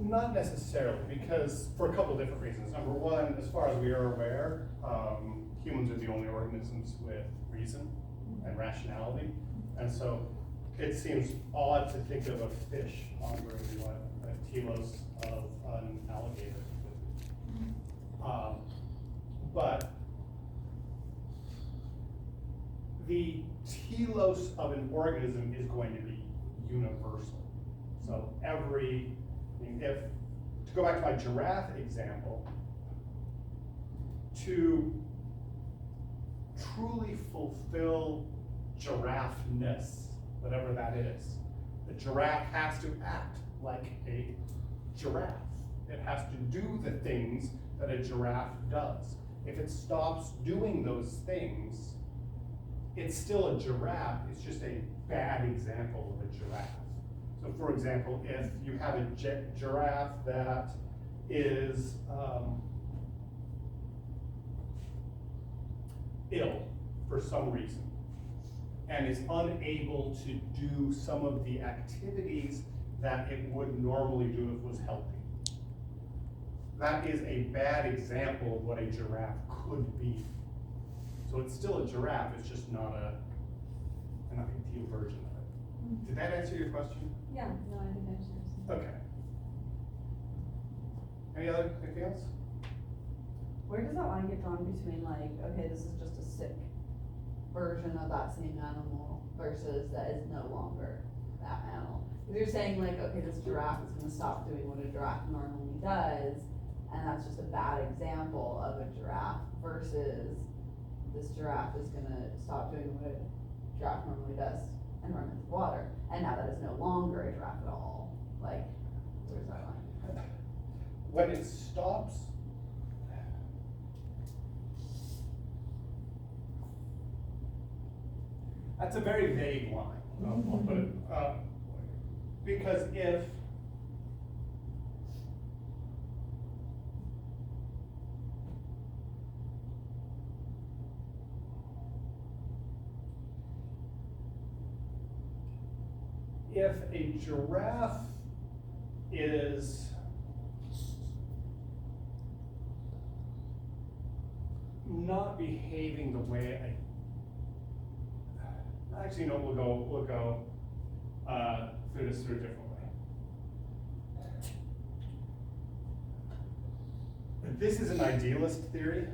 Not necessarily, because for a couple of different reasons. Number one, as far as we are aware, humans are the only organisms with reason and rationality. And so it seems odd to think of a fish hungering what a telos of an alligator would. But the telos of an organism is going to be universal. So to go back to my giraffe example, to truly fulfill giraffe-ness, whatever that is, the giraffe has to act like a giraffe. It has to do the things that a giraffe does. If it stops doing those things, it's still a giraffe, it's just a bad example of a giraffe. So for example, if you have a giraffe that is ill for some reason and is unable to do some of the activities that it would normally do if it was healthy, that is a bad example of what a giraffe could be. So it's still a giraffe, it's just not an ideal version of it. Did that answer your question? Yeah, no, I think I understand. Okay. Anything else? Where does that line get drawn between like, okay, this is just a sick version of that same animal versus that is no longer that animal? If you're saying like, okay, this giraffe is gonna stop doing what a giraffe normally does, and that's just a bad example of a giraffe, versus this giraffe is gonna stop doing what a giraffe normally does and run into water, and now that is no longer a giraffe at all. Like, where's that line? When it stops, that's a very vague line. I'll put it, because if a giraffe is not behaving the way actually, no, we'll go through this through a different way. This is an idealist theory.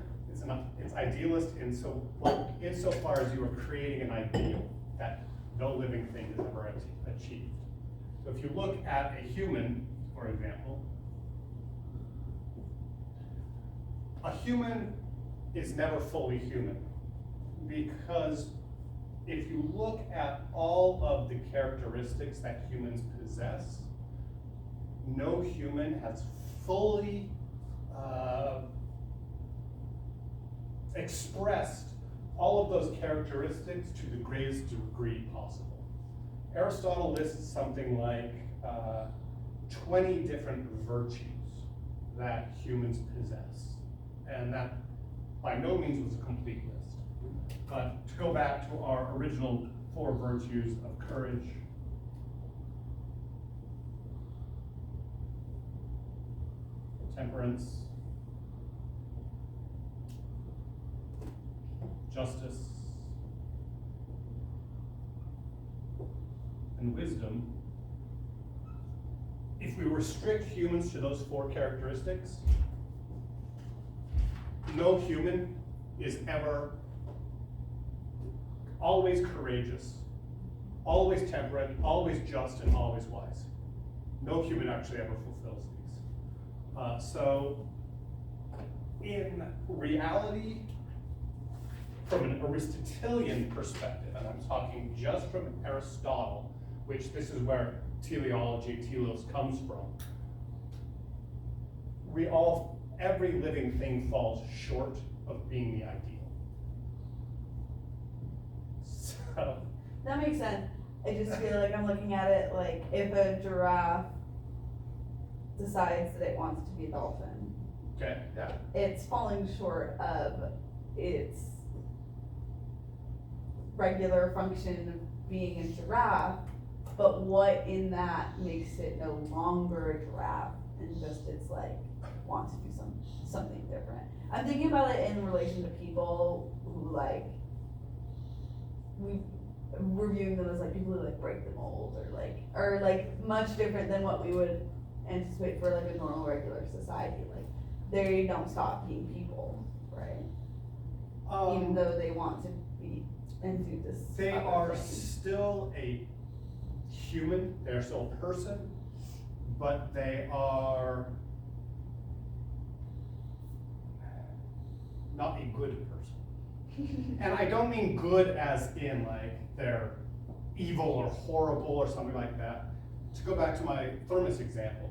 It's idealist insofar as you are creating an ideal that no living thing has ever achieved. So if you look at a human, for example, a human is never fully human, because if you look at all of the characteristics that humans possess, no human has fully expressed all of those characteristics to the greatest degree possible. Aristotle lists something like 20 different virtues that humans possess, and that by no means was a complete list. But to go back to our original 4 virtues of courage, temperance, justice, and wisdom, if we restrict humans to those 4 characteristics, no human is ever always courageous, always temperate, always just, and always wise. No human actually ever fulfills these. So in reality, from an Aristotelian perspective, and I'm talking just from Aristotle, which this is where teleology, telos, comes from, every living thing falls short of being the ideal. So That makes sense. I just feel like I'm looking at it like, if a giraffe decides that it wants to be a dolphin, okay, yeah. it's falling short of its regular function of being a giraffe, but what in that makes it no longer a giraffe and just it's like wants to do something different. I'm thinking about it in relation to people who like we're viewing them as like people who like break the mold or like much different than what we would anticipate for like a normal regular society. Like they don't stop being people, right? Even though they want to be and do this. They other are thing. still a human, they're still a person, but they are not a good person. And I don't mean good as in like they're evil or horrible or something like that. To go back to my thermos example,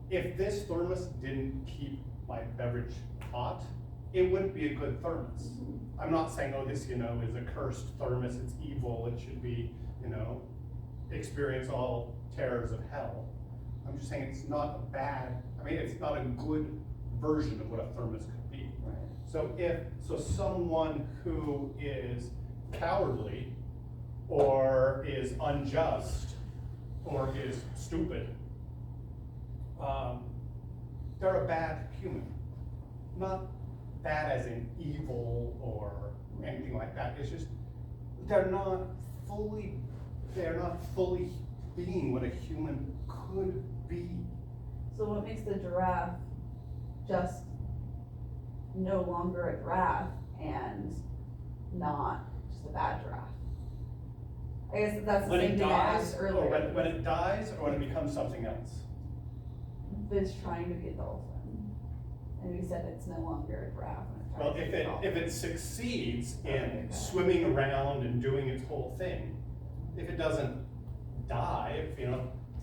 if this thermos didn't keep my beverage hot, it wouldn't be a good thermos. I'm not saying, oh, this, is a cursed thermos, it's evil, it should be, experience all terrors of hell. I'm just saying it's not a bad, it's not a good version of what a thermos could be. Right. So someone who is cowardly, or is unjust, or is stupid, they're a bad human. Not bad as in evil or anything like that. It's just they're not fully being what a human could be. So what makes the giraffe just no longer a giraffe and not just a bad giraffe? I guess that's the When same it thing I dies, asked or earlier. when it dies, or when it becomes something else. It's trying to be a dolphin. And we said it's no longer a giraffe when it's trying Well, to be a dolphin. if it succeeds in Okay. swimming around and doing its whole thing, if it doesn't die,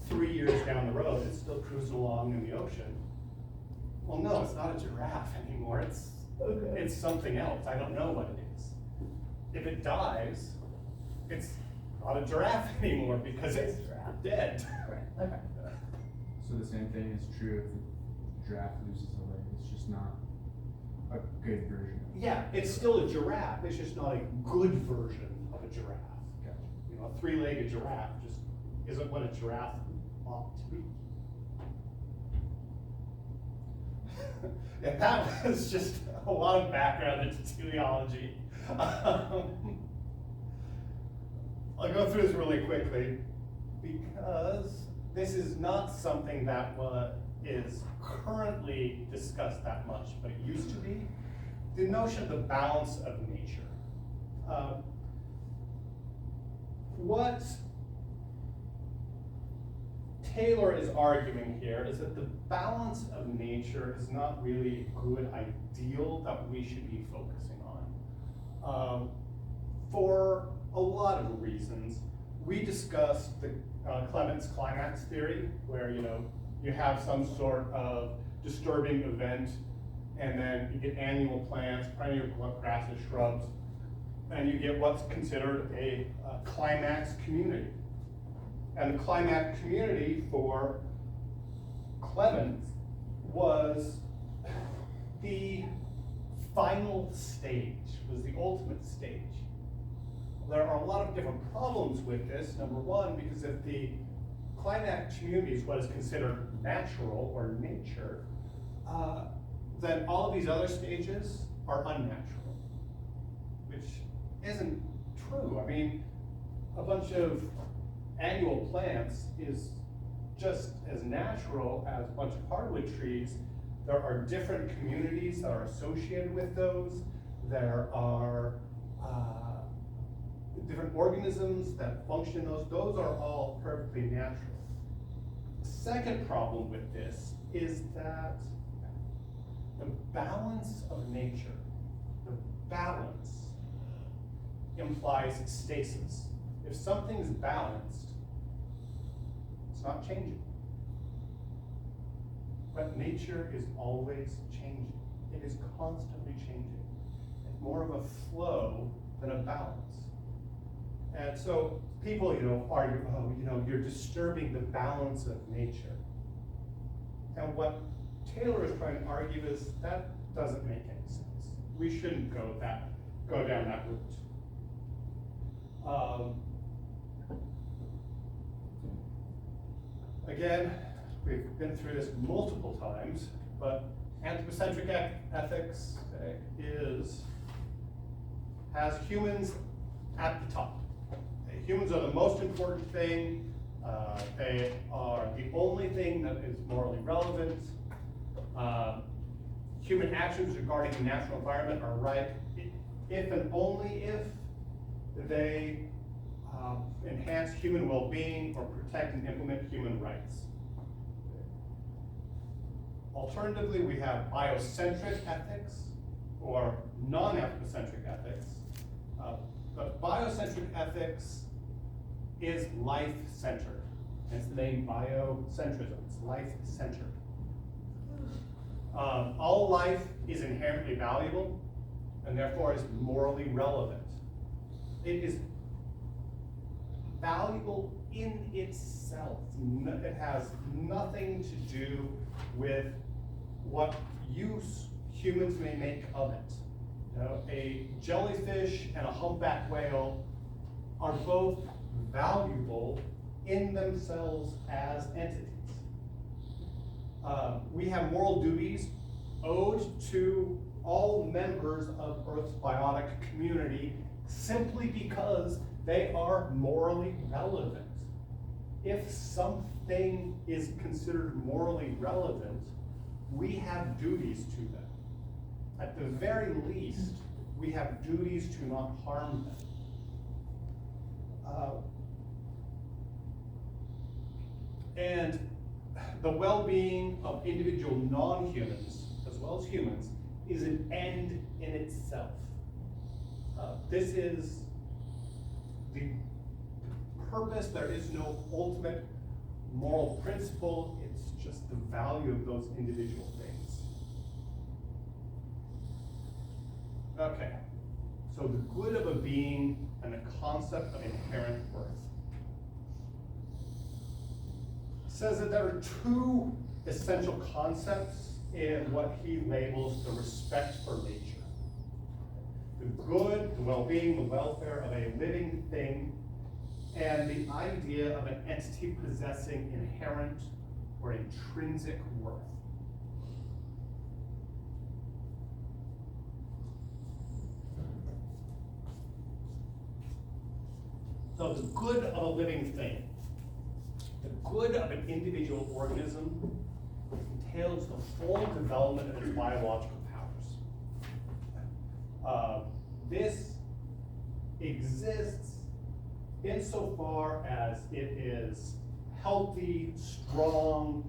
3 years down the road, it's still cruising along in the ocean. Well, no, it's not a giraffe anymore. Okay. It's something else. I don't know what it is. If it dies, it's not a giraffe anymore because it's Giraffe. dead. Right, okay. So the same thing is true if the giraffe loses a leg, it's just not a good version of it. Yeah, it's still a giraffe. It's just not a good version of a giraffe. Gotcha. A three-legged giraffe just isn't what a giraffe ought to be. And that was just a lot of background into teleology. I'll go through this really quickly because this is not something that is currently discussed that much, but it used to be. The notion of the balance of nature. What Taylor is arguing here is that the balance of nature is not really a good ideal that we should be focusing on. For a lot of reasons. We discussed the Clement's climax theory, where you have some sort of disturbing event, and then you get annual plants, perennial grasses, shrubs, and you get what's considered a climax community. And the climax community for Clement was the final stage, was the ultimate stage. There are a lot of different problems with this. Number one, because if the climax community is what is considered natural or nature, then all of these other stages are unnatural, which isn't true. A bunch of annual plants is just as natural as a bunch of hardwood trees. There are different communities that are associated with those. There are different organisms that function in those. Those are all perfectly natural. The second problem with this is that the balance of nature, the balance implies stasis. If something's balanced, it's not changing. But nature is always changing. It is constantly changing. It's more of a flow than a balance. And so people, argue, you're disturbing the balance of nature. And what Taylor is trying to argue is that doesn't make any sense. We shouldn't go down that route. Again, we've been through this multiple times, but anthropocentric ethics has humans at the top. Humans are the most important thing. They are the only thing that is morally relevant. Human actions regarding the natural environment are right if and only if they enhance human well-being or protect and implement human rights. Alternatively, we have biocentric ethics or non-anthropocentric ethics. But biocentric ethics is life-centered. Hence the name biocentrism, it's life-centered. All life is inherently valuable and therefore is morally relevant. It is valuable in itself. It has nothing to do with what use humans may make of it. You know, a jellyfish and a humpback whale are both valuable in themselves as entities. We have moral duties owed to all members of Earth's biotic community simply because they are morally relevant. If something is considered morally relevant, we have duties to them. At the very least, we have duties to not harm them. And the well-being of individual non-humans, as well as humans, is an end in itself. This is the purpose. There is no ultimate moral principle. It's just the value of those individual things. Okay, so the good of a being and the concept of inherent worth. Says that there are two essential concepts in what he labels the respect for nature. The good, the well-being, the welfare of a living thing, and the idea of an entity possessing inherent or intrinsic worth. So the good of a living thing, the good of an individual organism entails the full development of its biological powers. This exists insofar as it is healthy, strong,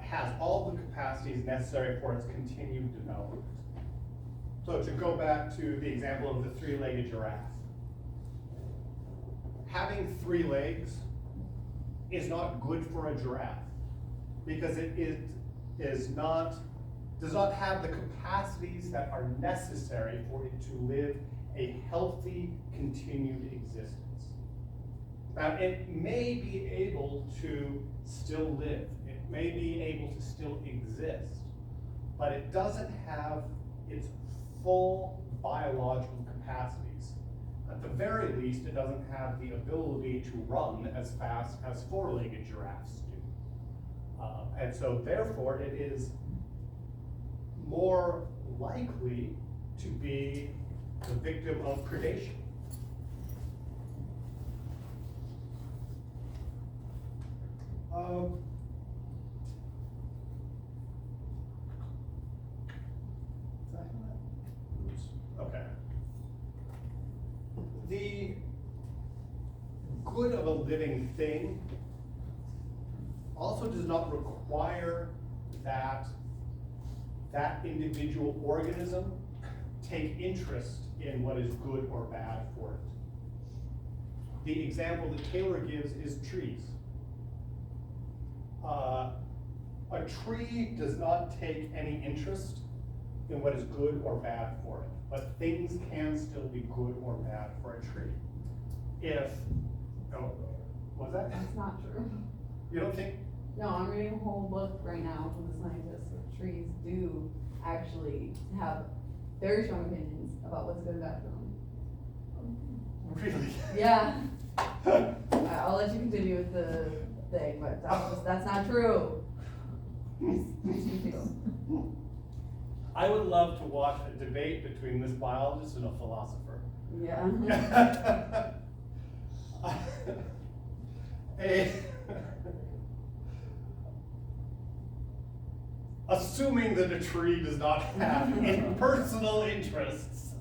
has all the capacities necessary for its continued development. So to go back to the example of the three-legged giraffe. Having 3 legs is not good for a giraffe because it does not have the capacities that are necessary for it to live a healthy, continued existence. Now, it may be able to still live, it may be able to still exist, but it doesn't have its full biological capacities. At the very least, it doesn't have the ability to run as fast as 4-legged giraffes do. And so therefore, it is more likely to be the victim of predation. Okay. The good of a living thing also does not require that that individual organism take interest in what is good or bad for it. The example that Taylor gives is trees. A tree does not take any interest in what is good or bad for it, but things can still be good or bad for a tree. Was that? That's not true. You don't think? No, I'm reading a whole book right now from the scientists that trees do actually have very strong opinions about what's good and bad for them. Really? Yeah. I'll let you continue with the thing, but that's not true. Nice to meet you. I would love to watch a debate between this biologist and a philosopher. Yeah. A- assuming that a tree does not have any personal interests.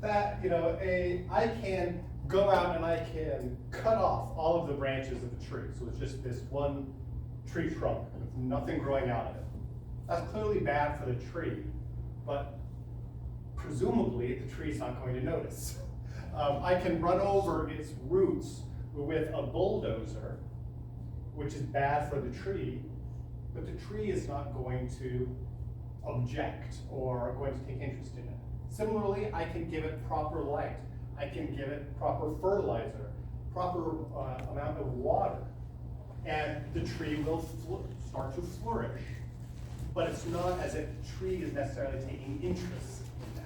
That, I can go out and I can cut off all of the branches of the tree, so it's just this one tree trunk with nothing growing out of it. That's clearly bad for the tree, but presumably the tree's not going to notice. I can run over its roots with a bulldozer, which is bad for the tree, but the tree is not going to object or going to take interest in it. Similarly, I can give it proper light. I can give it proper fertilizer, proper amount of water, and the tree will start to flourish. But it's not as if the tree is necessarily taking interest in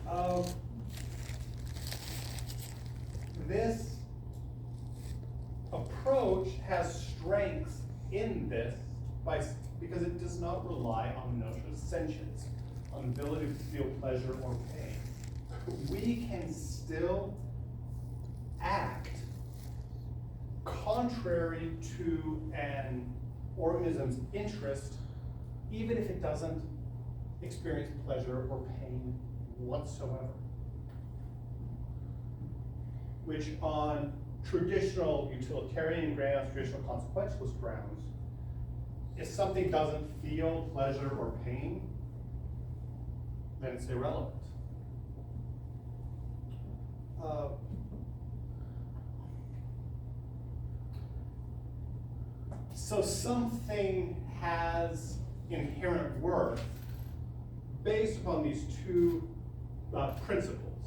that. This approach has strengths in this because it does not rely on the notion of sentience, on the ability to feel pleasure or pain. We can still act contrary to an organism's interest, even if it doesn't experience pleasure or pain whatsoever. Which on traditional utilitarian grounds, traditional consequentialist grounds, if something doesn't feel pleasure or pain, then it's irrelevant. So something has inherent worth based upon these two principles.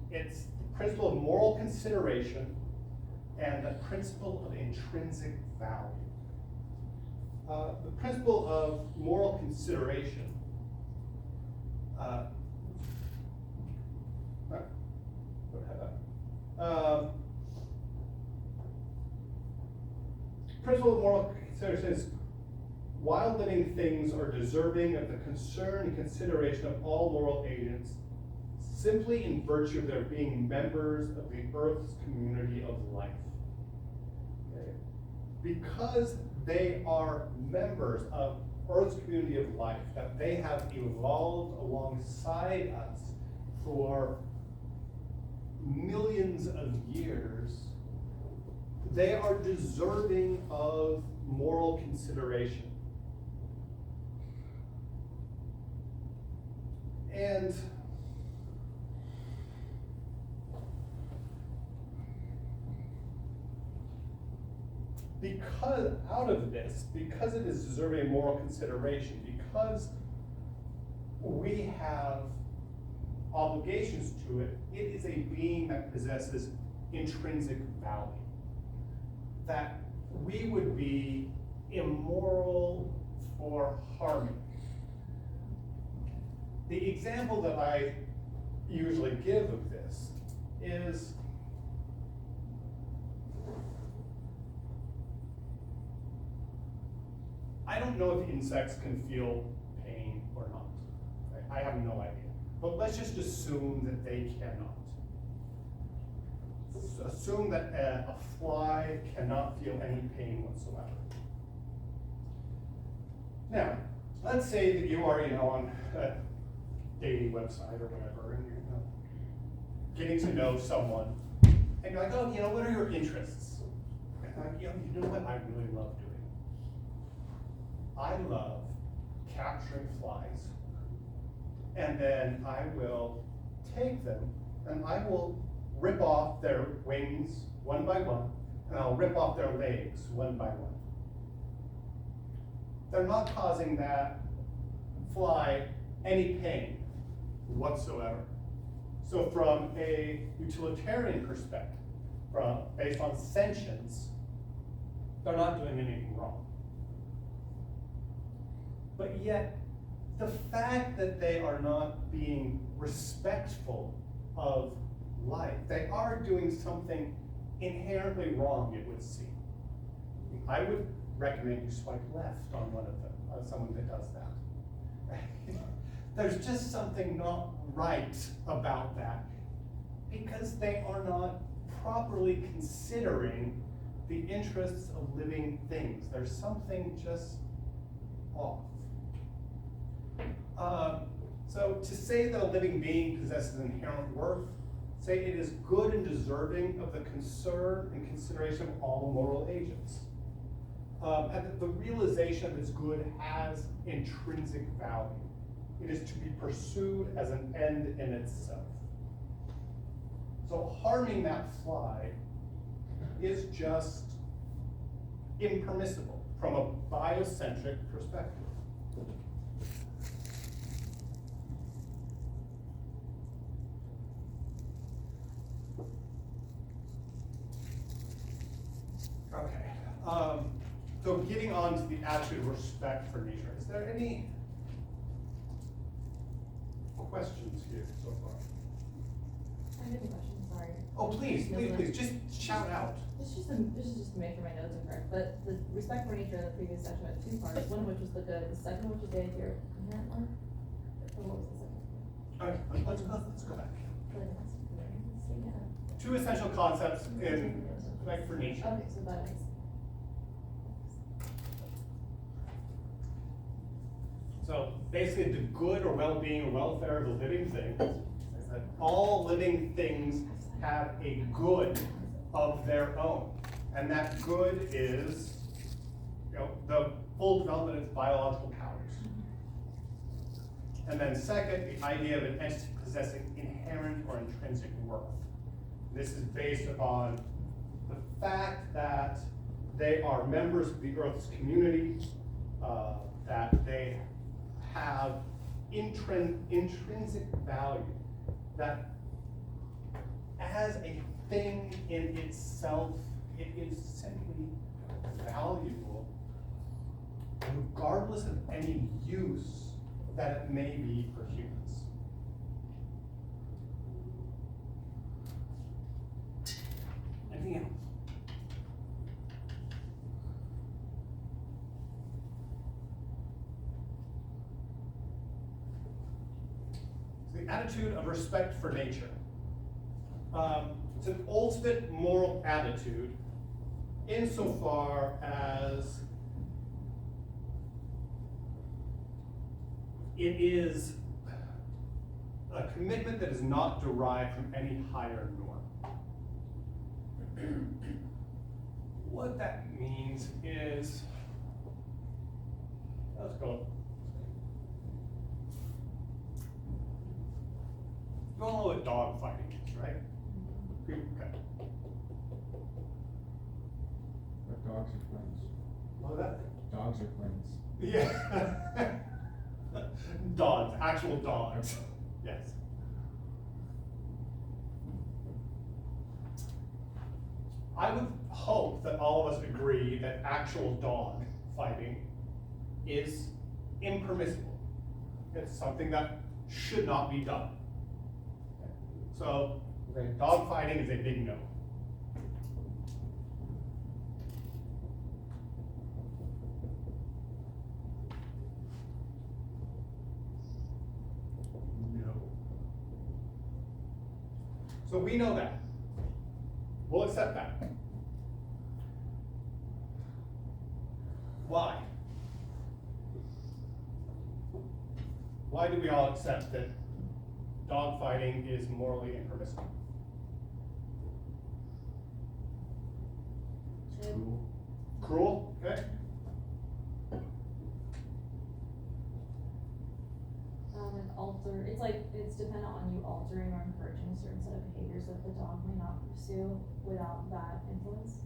It's the principle of moral consideration and the principle of intrinsic value. The principle of moral consideration principle of moral consideration says, while living things are deserving of the concern and consideration of all moral agents, simply in virtue of their being members of the Earth's community of life. Okay? Because they are members of Earth's community of life, that they have evolved alongside us for millions of years, they are deserving of moral consideration. And because out of this, because it is deserving of moral consideration, because we have obligations to it, it is a being that possesses intrinsic value. That we would be immoral for harming. The example that I usually give of this is I don't know if insects can feel pain or not. I have no idea. But let's just assume that they cannot. Assume that a fly cannot feel any pain whatsoever. Now, let's say that you are, on a dating website or whatever, and you're getting to know someone, and you're like, oh, what are your interests? And they're like, you know what I really love doing? I love capturing flies, and then I will take them and I will rip off their wings one by one, and I'll rip off their legs one by one. They're not causing that fly any pain whatsoever. So from a utilitarian perspective, based on sentience, they're not doing anything wrong. But yet, the fact that they are not being respectful of life. They are doing something inherently wrong, it would seem. I would recommend you swipe left on one of them, someone that does that. There's just something not right about that, because they are not properly considering the interests of living things. There's something just off. So to say that a living being possesses inherent worth, say it is good and deserving of the concern and consideration of all moral agents. And that the realization of its good has intrinsic value. It is to be pursued as an end in itself. So harming that fly is just impermissible from a biocentric perspective. Okay, so getting on to the attitude of respect for nature, is there any questions here so far? I have a question, sorry. Oh, please, just shout out. This is just to make sure my notes are correct, but the respect for nature in the previous section had two parts, one of which was the good, the second which was the idea of inherent worth. Or what was the second? Okay, let's go back. Good. Yeah. Two essential concepts in respect for nature. Okay, so that makes. So basically, the good or well-being or welfare of the living thing is that all living things have a good of their own. And that good is, the full development of its biological powers. And then second, the idea of an entity possessing inherent or intrinsic worth. This is based upon the fact that they are members of the Earth's community, that they have intrinsic value, that as a thing in itself, it is simply valuable, regardless of any use that it may be for humans. Anything else? The attitude of respect for nature. It's an ultimate moral attitude insofar as it is a commitment that is not derived from any higher norm. What that means is, let's go. You all know what dog fighting is, right? Okay. But dogs are friends. What was that? Dogs are friends. Yeah. Dogs, actual dogs, yes. I would hope that all of us agree that actual dog fighting is impermissible. It's something that should not be done. So, dog fighting is a big no. No. So we know that. We'll accept that. Why? Why do we all accept that dog fighting is morally impermissible? It's cruel. Cruel, okay? It's dependent on you altering or encouraging a certain set of behaviors that the dog may not pursue without that influence.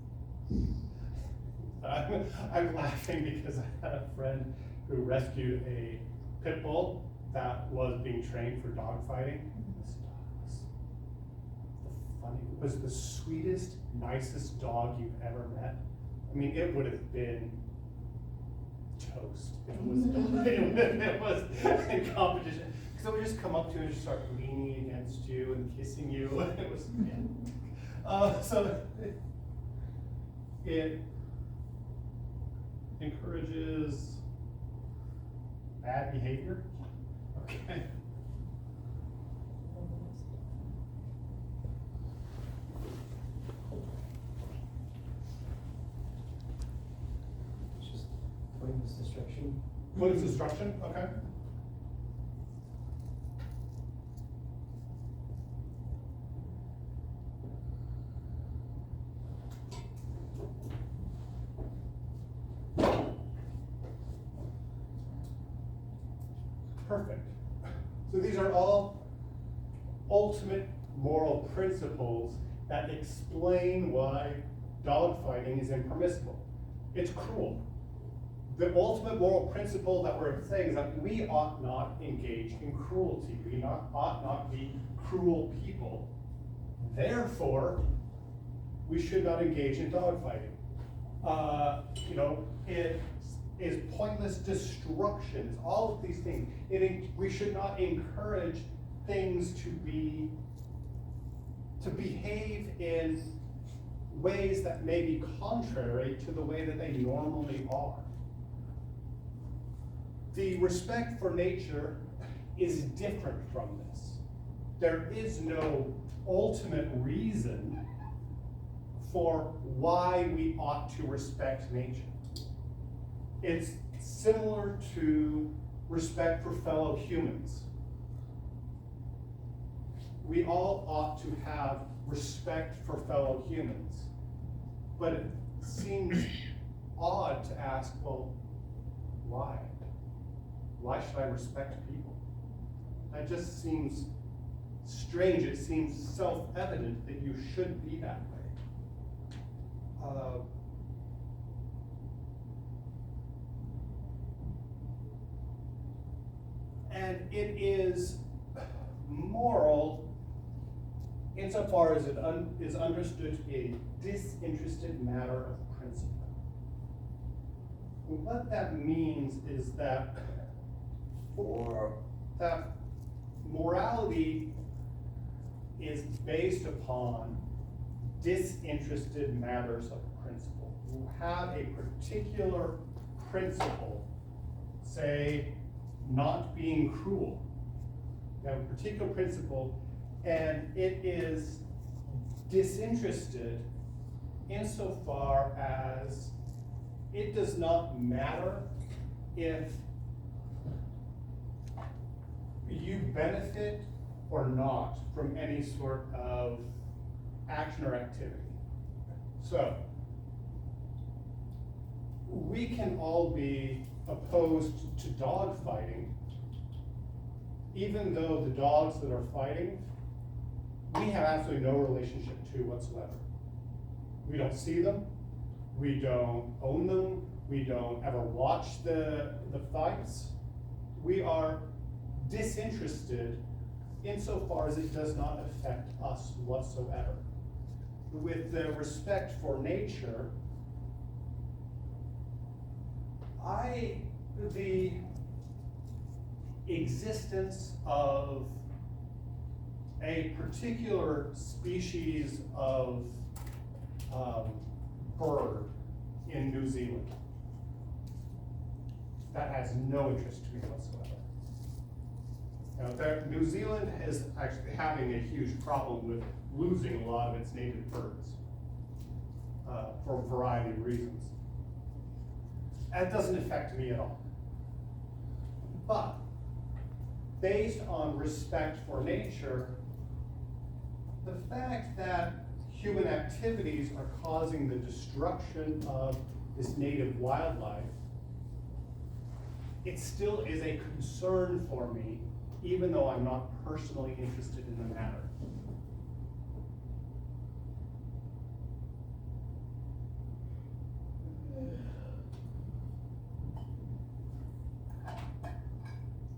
I'm laughing because I had a friend who rescued a pit bull that was being trained for dog fighting. This dog was the sweetest, nicest dog you've ever met. I mean, it would have been toast. It was in competition. Because somebody just come up to you and just start leaning against you and kissing you, and it was, so it encourages bad behavior, okay? It's just pointless destruction. Pointless destruction, okay? Perfect. So these are all ultimate moral principles that explain why dogfighting is impermissible. It's cruel. The ultimate moral principle that we're saying is that we ought not engage in cruelty. We ought not be cruel people. Therefore, we should not engage in dogfighting. It is pointless destruction. It's all of these things. We should not encourage things to behave in ways that may be contrary to the way that they normally are. The respect for nature is different from this. There is no ultimate reason for why we ought to respect nature. It's similar to respect for fellow humans. We all ought to have respect for fellow humans. But it seems odd to ask, well, why? Why should I respect people? That just seems strange. It seems self-evident that you should be that way. And it is moral insofar as it is understood to be a disinterested matter of principle. And what that means is that morality is based upon disinterested matters of principle. You have a particular principle, say, not being cruel. You have a particular principle, and it is disinterested insofar as it does not matter if you benefit or not from any sort of action or activity. So, we can all be opposed to dog fighting, even though the dogs that are fighting, we have absolutely no relationship to whatsoever. We don't see them, we don't own them, we don't ever watch the fights. We are disinterested insofar as it does not affect us whatsoever. With the respect for nature, the existence of a particular species of bird in New Zealand, that has no interest to me whatsoever. Now, New Zealand is actually having a huge problem with losing a lot of its native birds for a variety of reasons. That doesn't affect me at all. But based on respect for nature, the fact that human activities are causing the destruction of this native wildlife, it still is a concern for me, even though I'm not personally interested in the matter.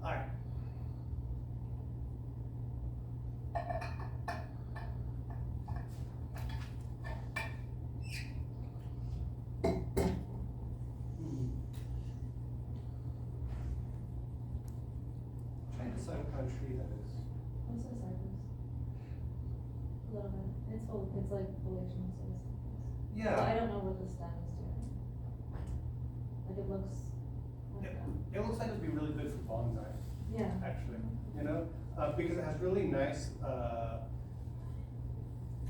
All right. Trying to decide what kind of tree that is. What's a cypress? A little bit, it's full, it's like foliation, so it's. But I don't know what the stem is doing. Like it looks, I don't know. It looks like it'd be really good for bonsai, Yeah. actually, you know, because it has really nice,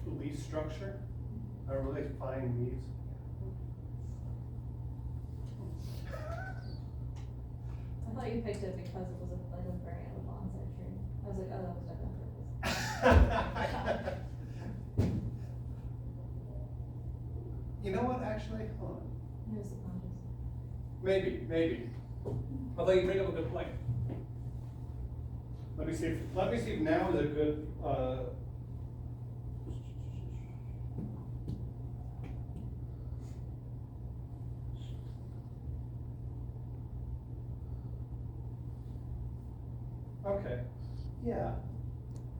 leaf structure, really fine leaves. I thought you picked it because it was like a variant of a bonsai tree. I was like, oh, that was definitely on purpose. You know what, actually, hold on, It was subconscious. maybe, although you bring up a good point. Let me see if now is a good, okay, yeah,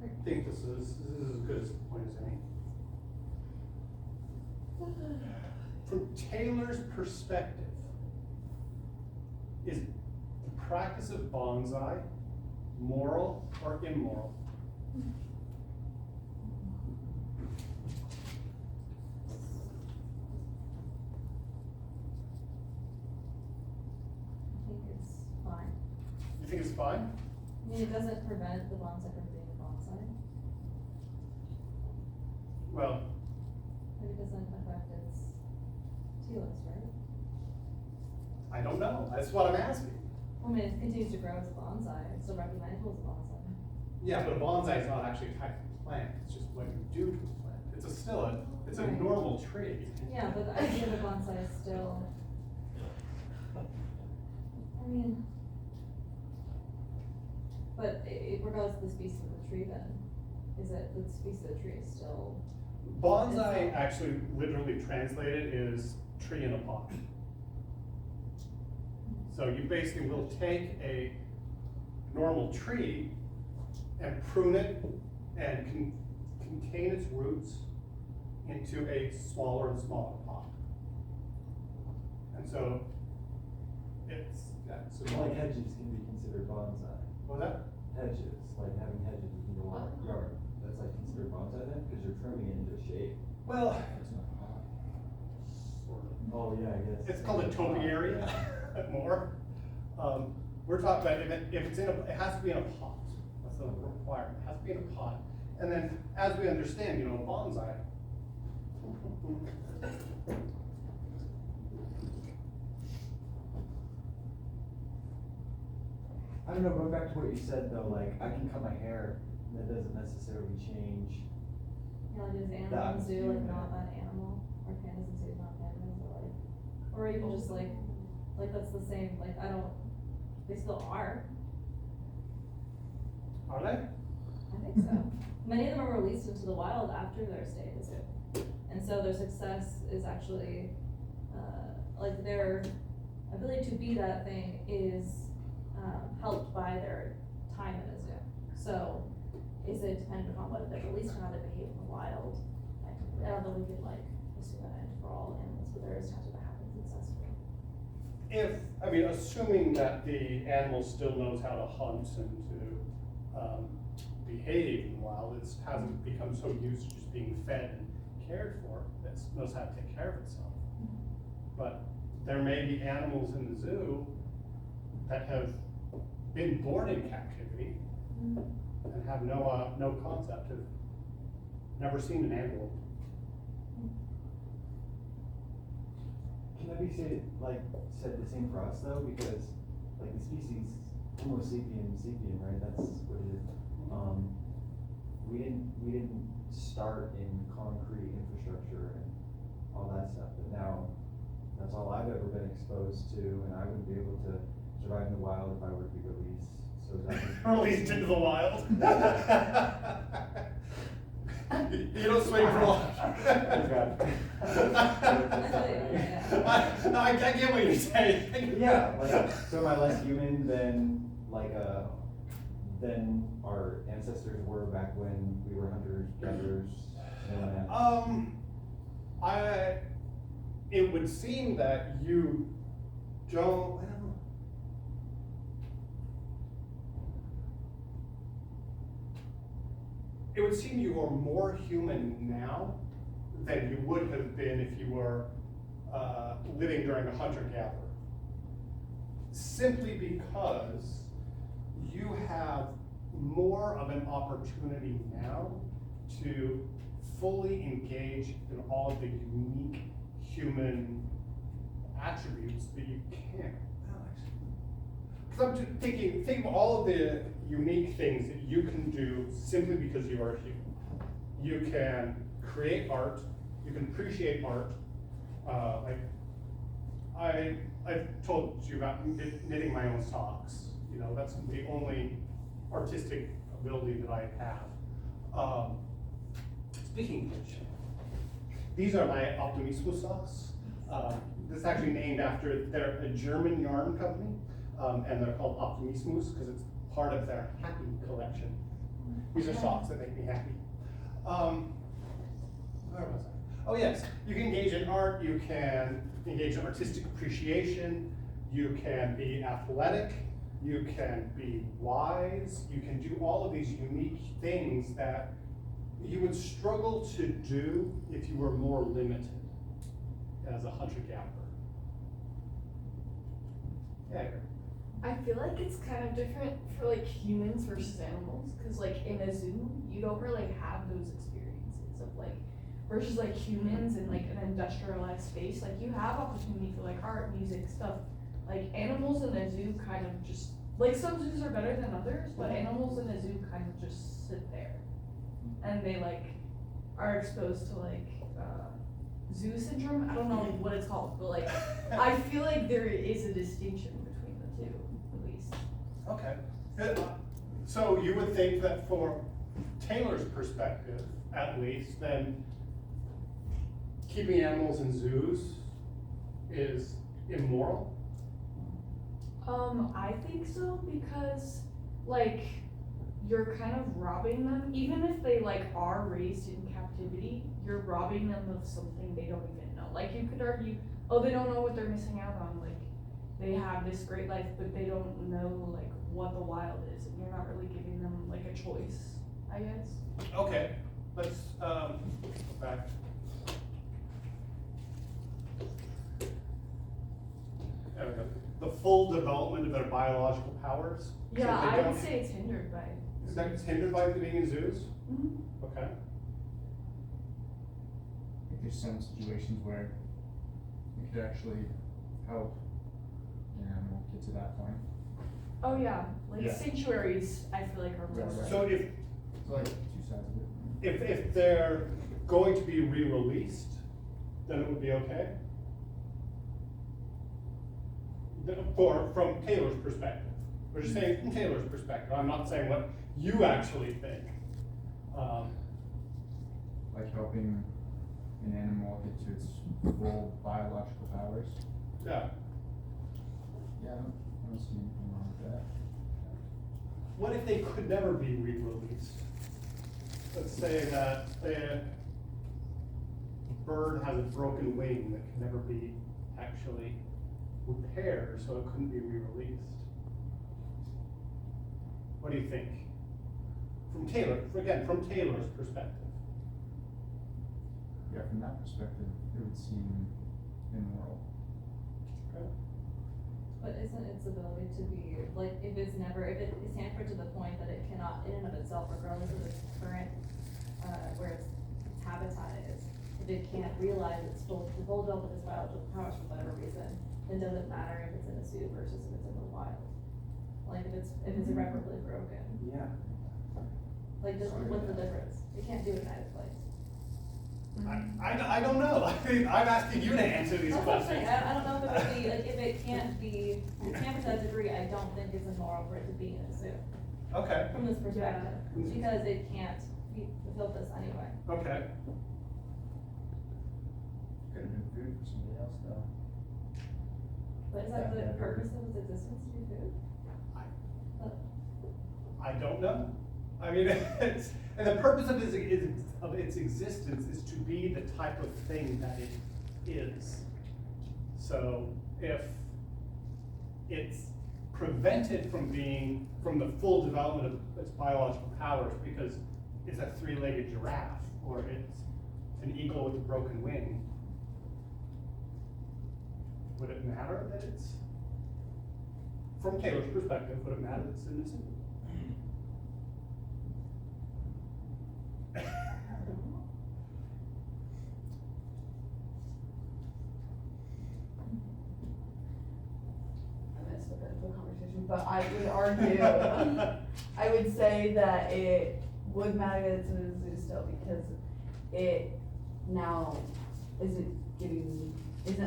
I think this is as good as point as any. From Taylor's perspective, is the practice of bonsai moral or immoral? I think it's fine. You think it's fine? I mean, it doesn't prevent the bonsai from being a bonsai. Well, But it doesn't affect its telos, right? I don't know, that's what I'm asking. I mean, it continues to grow as a bonsai, it's still recognizable as a bonsai. Yeah, but a bonsai is not actually a type of plant, it's just what you do to a plant. It's a Right. normal tree. Yeah, but the idea of a bonsai is still, I mean, but regardless of the species of the tree then, is it, the species of the tree is still, Bonsai actually literally translated is tree in a pot. So you basically will take a normal tree and prune it and contain its roots into a smaller and smaller pot. And so it's, yeah, so. Like hedges can be considered bonsai. What was that? Hedges, like having hedges in your yard, that's like considered bonsai then, because you're trimming it into a shape. Well, Sort of. Oh, yeah, I guess. it's called a topiary more. We're talking about if it's in it has to be in a pot. That's the requirement. It has to be in a pot. And then, as we understand, bonsai. I don't know, going back to what you said though, like, I can cut my hair, and that doesn't necessarily change. like is animal That in zoo, human. like not that animal, or pandas in zoo, not pandas, or even just like that's the same, like they still are, Are they? I think so. Many of them are released into the wild after their stay at the zoo, and so their success is actually, like their ability to be that thing is, helped by their time in a zoo. So, is it dependent upon whether they're released or how they behave in the wild? I don't know, we could assume that for all animals, but there is times where that happens successfully. Assuming that the animal still knows how to hunt and to behave in the wild, it hasn't become so used to just being fed and cared for, that it knows how to take care of itself. But there may be animals in the zoo that have been born in captivity and have no concept of, never seen an animal. Can that be said the same for us though, because like the species Homo sapien, right, that's what it is. We didn't start in concrete infrastructure and all that stuff, but now that's all I've ever been exposed to, and I wouldn't be able to survive in the wild if I were to be released, so that. Released into the wild. You don't swing for long. No, I get what you're saying. Yeah, like, so am I less human than than our ancestors were back when we were hunters, gatherers? It would seem that you don't, I don't know. it would seem you are more human now than you would have been if you were living during a hunter-gatherer. Simply because you have more of an opportunity now to fully engage in all of the unique human attributes that you can't. Because I'm just think of all of the unique things that you can do simply because you are human. You can create art, you can appreciate art. I've told you about knitting my own socks. You know, that's the only artistic ability that I have. Speaking of which, these are my Optimismus socks. This is actually named after, they're a German yarn company, and they're called Optimismus because it's part of their happy collection. These are socks that make me happy. Where was I? Oh yes, you can engage in art, you can engage in artistic appreciation, you can be athletic, you can be wise, you can do all of these unique things that you would struggle to do if you were more limited as a hunter-gatherer. Yeah, I agree. I feel like it's kind of different for like humans versus animals, because like in a zoo, you don't really have those experiences of like, versus like humans in like an industrialized space, like you have opportunity for like art, music, stuff. Like animals in a zoo kind of just, like some zoos are better than others, but animals in a zoo kind of just sit there. And they like are exposed to like zoo syndrome. I don't know what it's called, but like I feel like there is a distinction between the two, at least. Okay. So you would think that for Taylor's perspective, at least, then keeping animals in zoos is immoral? I think so, because like you're kind of robbing them, even if they like are raised in captivity, you're robbing them of something they don't even know. Like you could argue, oh, they don't know what they're missing out on, like they have this great life, but they don't know like what the wild is, and you're not really giving them like a choice, I guess. Okay, let's go back. There we go. The full development of their biological powers. So Yeah, they I don't- would say it's hindered by. Is that hindered by being in zoos? Mhm. Okay. I think there's some situations where it could actually help an animal get to that point. Oh yeah, like Yeah. sanctuaries, I feel like are more. Right, right. So if It's like two sides of it. if they're going to be re-released, then it would be okay? From Taylor's perspective. We're just saying from Taylor's perspective. I'm not saying what you actually think. Like helping an animal get to its full biological powers. Yeah. Yeah, I don't see anything wrong with that. What if they could never be re-released? Let's say that a bird has a broken wing that can never be actually repaired, so it couldn't be re-released. What do you think? From Taylor's perspective. Yeah, from that perspective, it would seem immoral. Okay. But isn't its ability to be, like, if it's hampered to the point that it cannot, in and of itself, regardless of its current, where its habitat is, if it can't realize its full development of its biological powers for whatever reason, then does it matter if it's in a zoo versus if it's in the wild? Like, if it's irreparably broken, Yeah. like, what's the difference? It can't do it in either place. I don't know. I mean, I'm asking you to answer these That's what I'm saying. questions. I don't know if it would be, like, if it can't be, if it can't to that degree, I don't think it's immoral for it to be in a zoo, Okay, from this perspective, because it can't be fulfilled this anyway. okay. Could have been food for somebody else though. But is that the purpose of its existence to be food? I don't know. I mean, it's, and the purpose of its existence is to be the type of thing that it is. So if it's prevented from the full development of its biological powers because it's a three-legged giraffe, or it's an eagle with a broken wing, would it matter that it's, from Taylor's perspective, would it matter that it's in the zoo? I missed a bit of the conversation, but I would argue, I would say that it would matter that it's in a zoo still, because it now isn't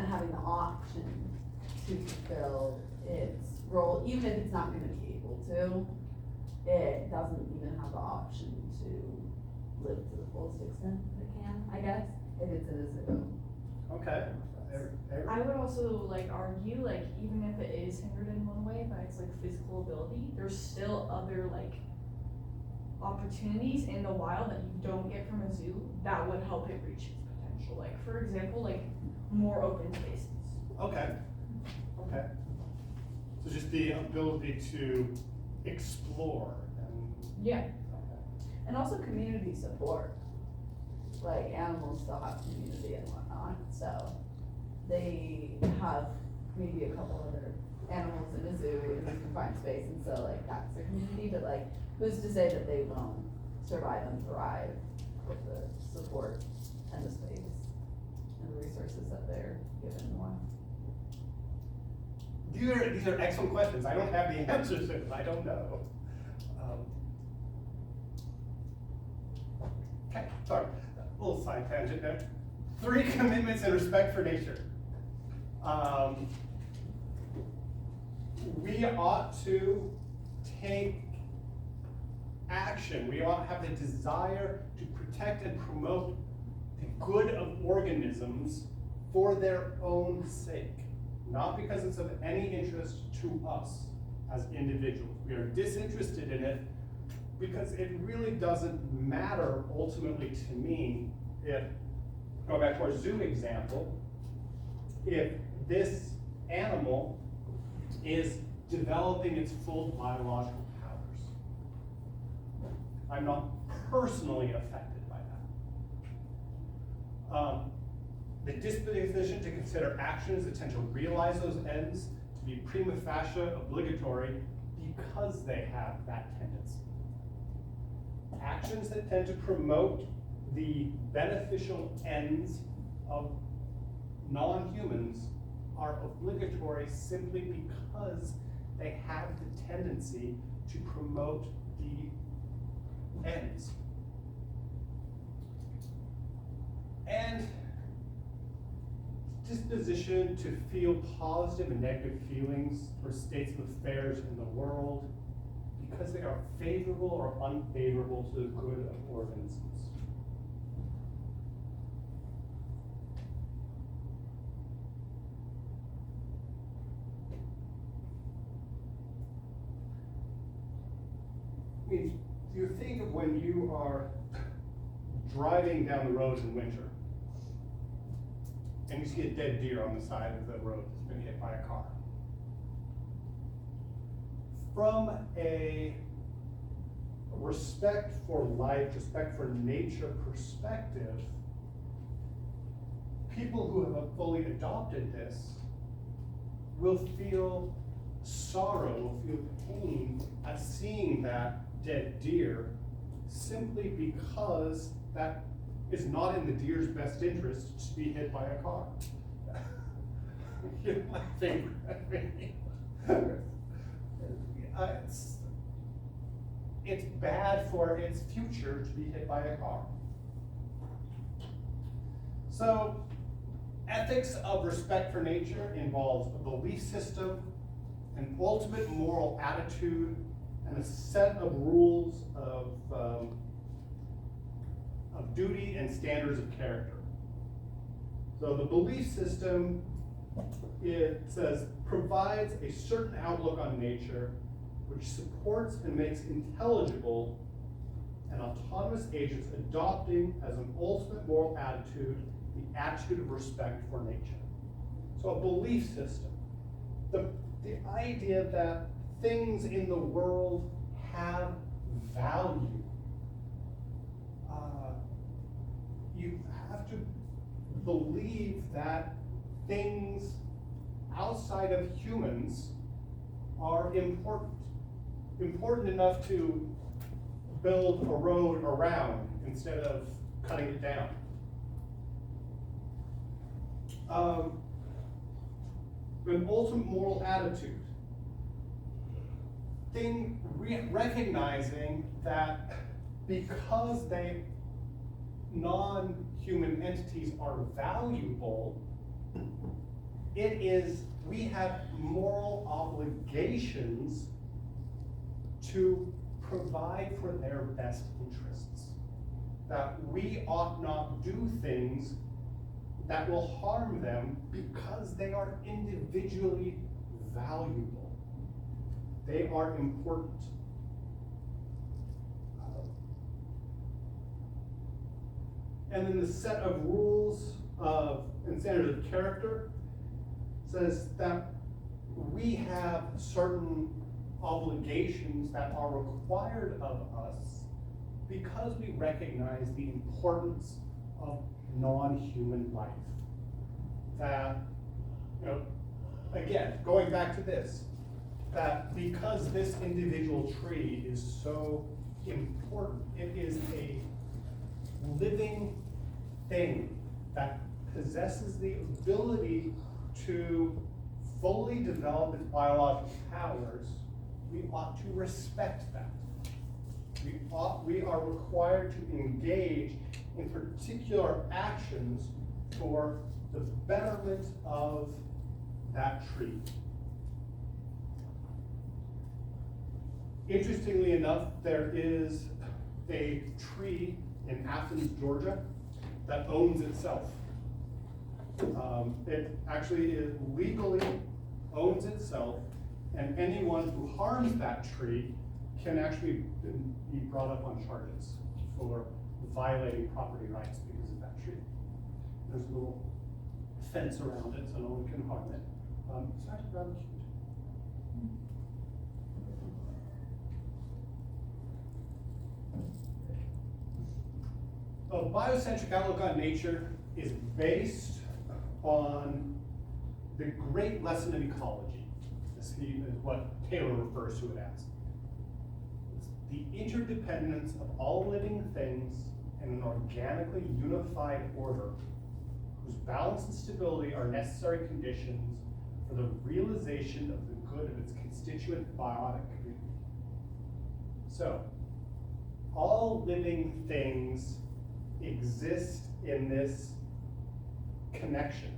having the option to fulfill its role, even if it's not gonna be able to. It doesn't even have the option to live to the fullest extent that it can, I guess, if it's in a zoo. Okay. I would also like argue, like, even if it is hindered in one way by its like physical ability, there's still other like opportunities in the wild that you don't get from a zoo that would help it reach its potential. Like, for example, like more open spaces. Okay, okay. So just the ability to explore and, Yeah. okay. And also community support. Like, animals still have community and whatnot, so they have maybe a couple other animals in a zoo in a confined space, and so like that's their community, but like, who's to say that they won't survive and thrive with the support and the space and the resources that they're given in the wild? These are excellent questions. I don't have the answers to them. I don't know. Okay, sorry, a little side tangent there. 3 commitments in respect for nature. We ought to take action. We ought to have the desire to protect and promote the good of organisms for their own sake, not because it's of any interest to us as individuals. We are disinterested in it because it really doesn't matter ultimately to me if, going back to our zoo example, if this animal is developing its full biological powers. I'm not personally affected by that. The disposition to consider actions that tend to realize those ends to be prima facie obligatory because they have that tendency. Actions that tend to promote the beneficial ends of non-humans are obligatory simply because they have the tendency to promote the ends. And disposition to feel positive and negative feelings for states of affairs in the world because they are favorable or unfavorable to the good of organisms. I mean, you think of when you are driving down the road in winter and you see a dead deer on the side of the road that's been hit by a car. From a respect for life, respect for nature perspective, people who have fully adopted this will feel sorrow, will feel pain at seeing that dead deer simply because that is not in the deer's best interest to be hit by a car. You know, my favorite. It's bad for its future to be hit by a car. So, ethics of respect for nature involves a belief system, an ultimate moral attitude, and a set of rules of duty and standards of character. So the belief system, it says, provides a certain outlook on nature which supports and makes intelligible and autonomous agents adopting as an ultimate moral attitude the attitude of respect for nature. So a belief system. The idea that things in the world have value you have to believe that things outside of humans are important. Important enough to build a road around instead of cutting it down. An ultimate moral attitude. Recognizing that because non-human entities are valuable, we have moral obligations to provide for their best interests. That we ought not do things that will harm them because they are individually valuable. They are important. And then the set of rules and standards of character says that we have certain obligations that are required of us because we recognize the importance of non-human life. That, again, going back to this, that because this individual tree is so important, it is a living thing that possesses the ability to fully develop its biological powers, we ought to respect that. We are required to engage in particular actions for the betterment of that tree. Interestingly enough, there is a tree in Athens, Georgia, that owns itself. It actually legally owns itself, and anyone who harms that tree can actually be brought up on charges for violating property rights because of that tree. There's a little fence around it so no one can harm it. It's actually rather cute. A biocentric outlook on nature is based on the great lesson of ecology. This is what Taylor refers to it as. It's the interdependence of all living things in an organically unified order whose balance and stability are necessary conditions for the realization of the good of its constituent biotic community. So, all living things exist in this connection.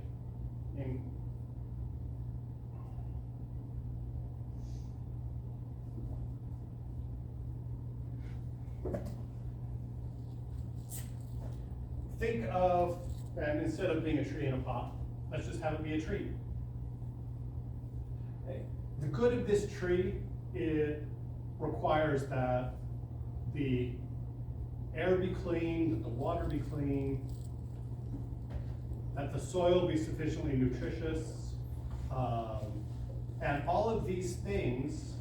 Think of, and instead of being a tree in a pot, let's just have it be a tree. Okay. The good of this tree, it requires that the air be clean, that the water be clean, that the soil be sufficiently nutritious, and all of these things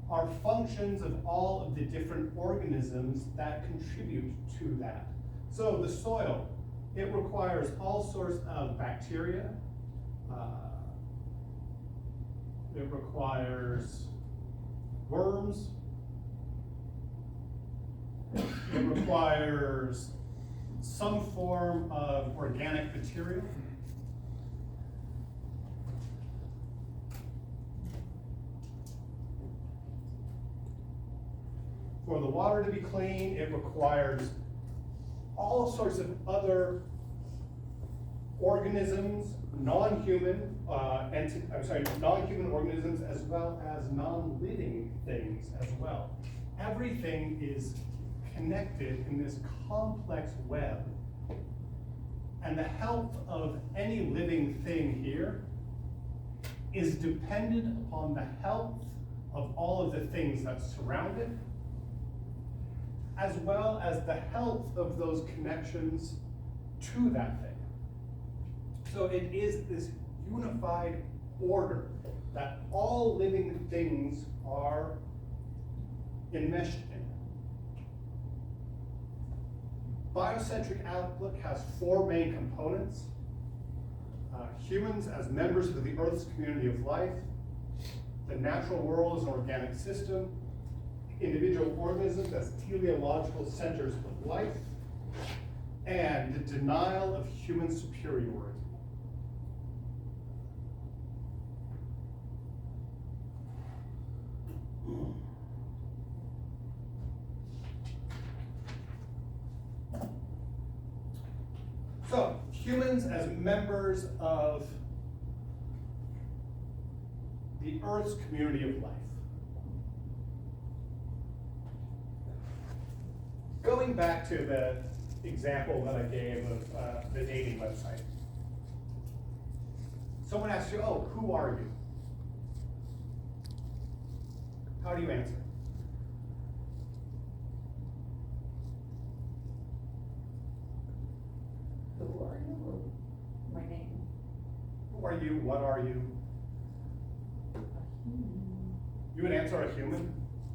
are functions of all of the different organisms that contribute to that. So the soil, it requires all sorts of bacteria, it requires worms, it requires some form of organic material. For the water to be clean, it requires all sorts of other organisms, non-human organisms as well as non-living things as well. Everything is connected in this complex web, and the health of any living thing here is dependent upon the health of all of the things that surround it, as well as the health of those connections to that thing. So it is this unified order that all living things are enmeshed in. biocentric outlook has four main components. Humans as members of the Earth's community of life, the natural world as an organic system, individual organisms as teleological centers of life, and the denial of human superiority. So, humans as members of the Earth's community of life. Going back to the example that I gave of the dating website. Someone asks you, oh, who are you? How do you answer? Who are you? Or my name? Who are you? What are you? You would answer a human?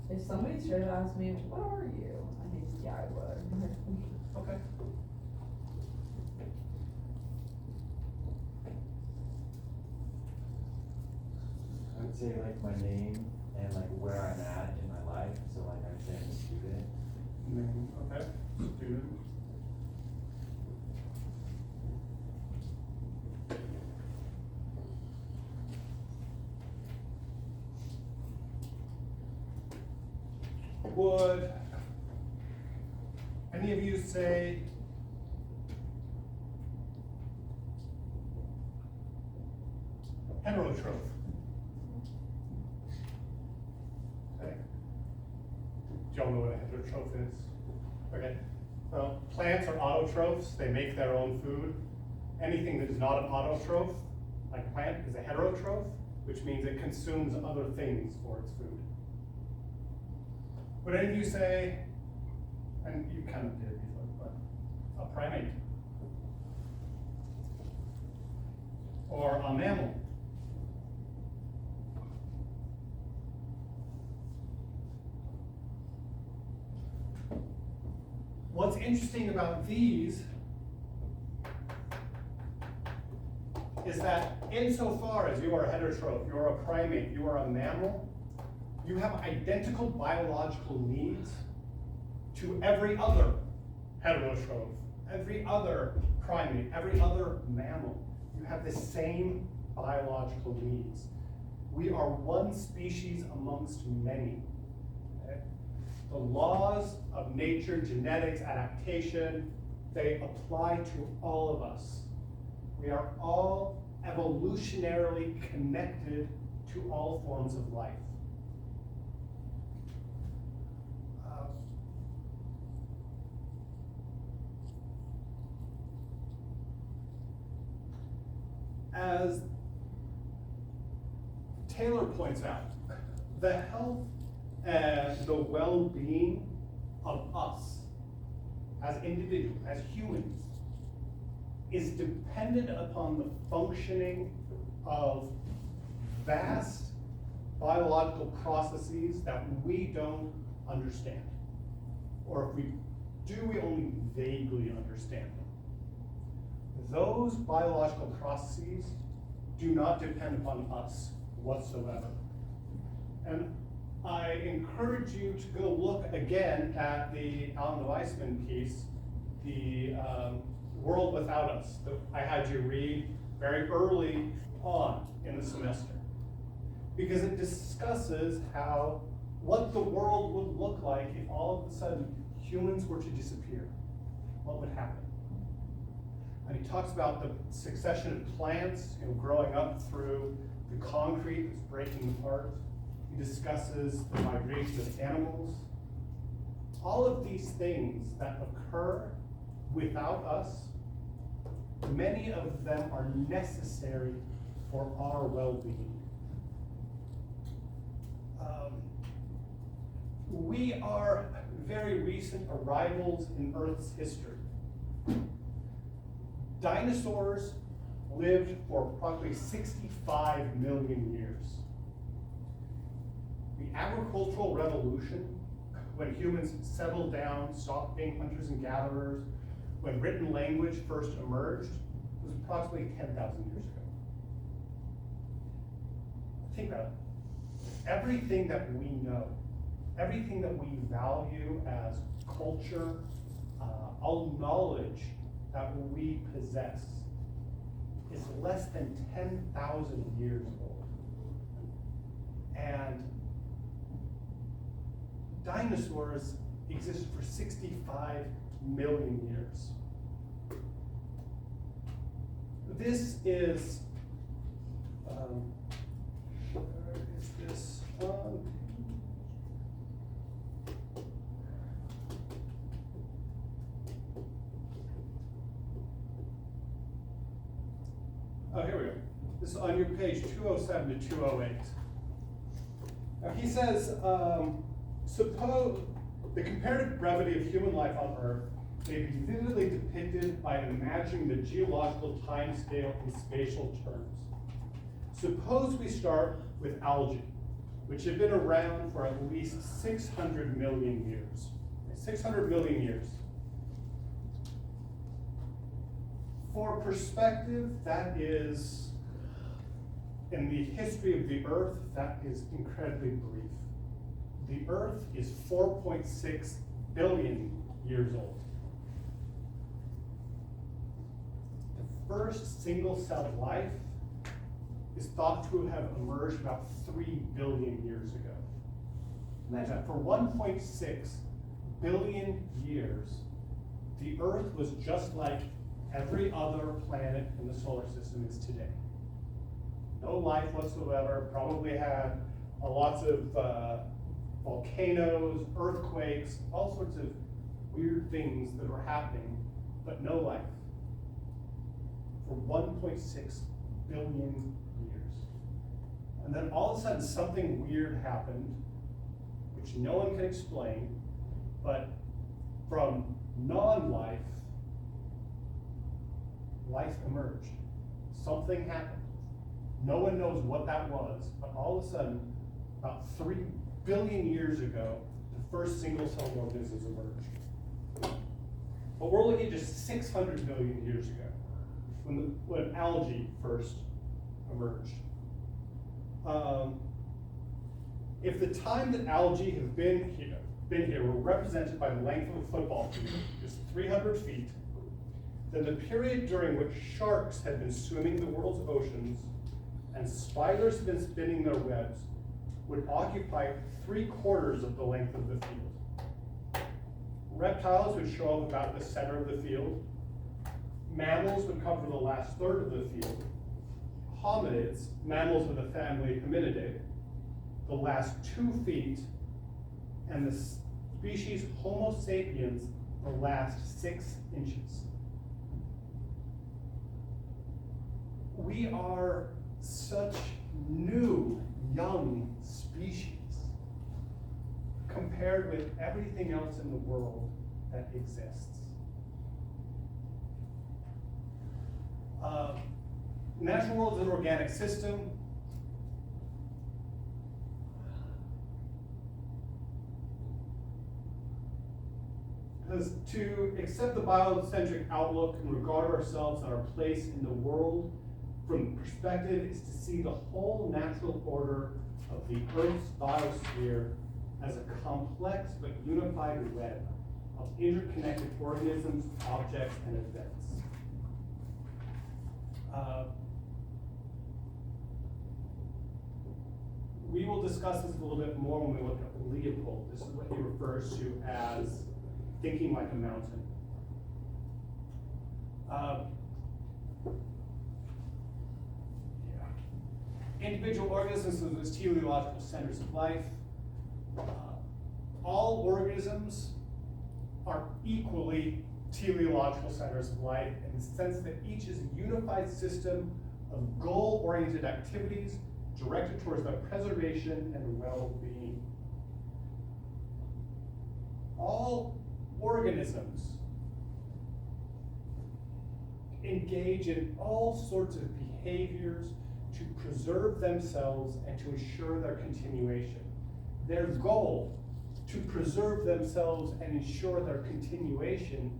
If somebody straight up asked me, what are you? I think, yeah, I would. Okay. I would say like my name and like where I'm at in my life, so like I'd say I'm a student. Okay, student. Would any of you say heterotroph? Okay. Do y'all know what a heterotroph is? Okay. Well, plants are autotrophs. They make their own food. Anything that is not an autotroph, like a plant, is a heterotroph, which means it consumes other things for its food. Would any of you say, and you kind of did before, but a primate? Or a mammal? What's interesting about these is that insofar as you are a heterotroph, you are a primate, you are a mammal, you have identical biological needs to every other heterotroph, every other primate, every other mammal. You have the same biological needs. We are one species amongst many. Okay? The laws of nature, genetics, adaptation, they apply to all of us. We are all evolutionarily connected to all forms of life. As Taylor points out, the health and the well-being of us as individuals, as humans, is dependent upon the functioning of vast biological processes that we don't understand. Or if we do, we only vaguely understand them. Those biological processes do not depend upon us whatsoever. And I encourage you to go look again at the Alan Weissman piece, the World Without Us, that I had you read very early on in the semester. Because it discusses what the world would look like if all of a sudden humans were to disappear. What would happen? And he talks about the succession of plants, growing up through the concrete that's breaking apart. He discusses the migration of animals. All of these things that occur without us, many of them are necessary for our well-being. We are very recent arrivals in Earth's history. Dinosaurs lived for approximately 65 million years. The agricultural revolution, when humans settled down, stopped being hunters and gatherers, when written language first emerged was approximately 10,000 years ago. Think about it. Everything that we know, everything that we value as culture, all knowledge that we possess is less than 10,000 years old. And dinosaurs existed for 65 million years. This is, where is this on? Oh, here we go. This is on your page 207 to 208. Now he says, suppose the comparative brevity of human life on Earth may be vividly depicted by imagining the geological time scale in spatial terms. Suppose we start with algae, which have been around for at least 600 million years. 600 million years. For perspective, that is, in the history of the Earth, that is incredibly brief. The Earth is 4.6 billion years old. The first single-celled life is thought to have emerged about 3 billion years ago. Imagine that, for 1.6 billion years, the Earth was just like every other planet in the solar system is today. No life whatsoever, probably had lots of volcanoes, earthquakes, all sorts of weird things that were happening, but no life for 1.6 billion years. And then all of a sudden something weird happened, which no one can explain, but from non-life, life emerged. Something happened. No one knows what that was, but all of a sudden, about 3 billion years ago, the first single-celled organisms emerged. But we're looking at just 600 million years ago, when algae first emerged. If the time that algae have been here were represented by the length of a football field, just 300 feet, then the period during which sharks had been swimming the world's oceans and spiders had been spinning their webs would occupy 3/4 of the length of the field. Reptiles would show up about the center of the field. Mammals would cover the last third of the field. Hominids, mammals of the family Hominidae, the last 2 feet, and the species Homo sapiens, the last 6 inches. We are such new, young species compared with everything else in the world that exists. Natural world is an organic system. Because to accept the biocentric outlook and regard ourselves and our place in the world from perspective is to see the whole natural order of the Earth's biosphere as a complex but unified web of interconnected organisms, objects, and events. We will discuss this a little bit more when we look at Leopold. This is what he refers to as thinking like a mountain. Individual organisms as teleological centers of life. All organisms are equally teleological centers of life in the sense that each is a unified system of goal-oriented activities directed towards the preservation and well-being. All organisms engage in all sorts of behaviors to preserve themselves and to ensure their continuation. Their goal to preserve themselves and ensure their continuation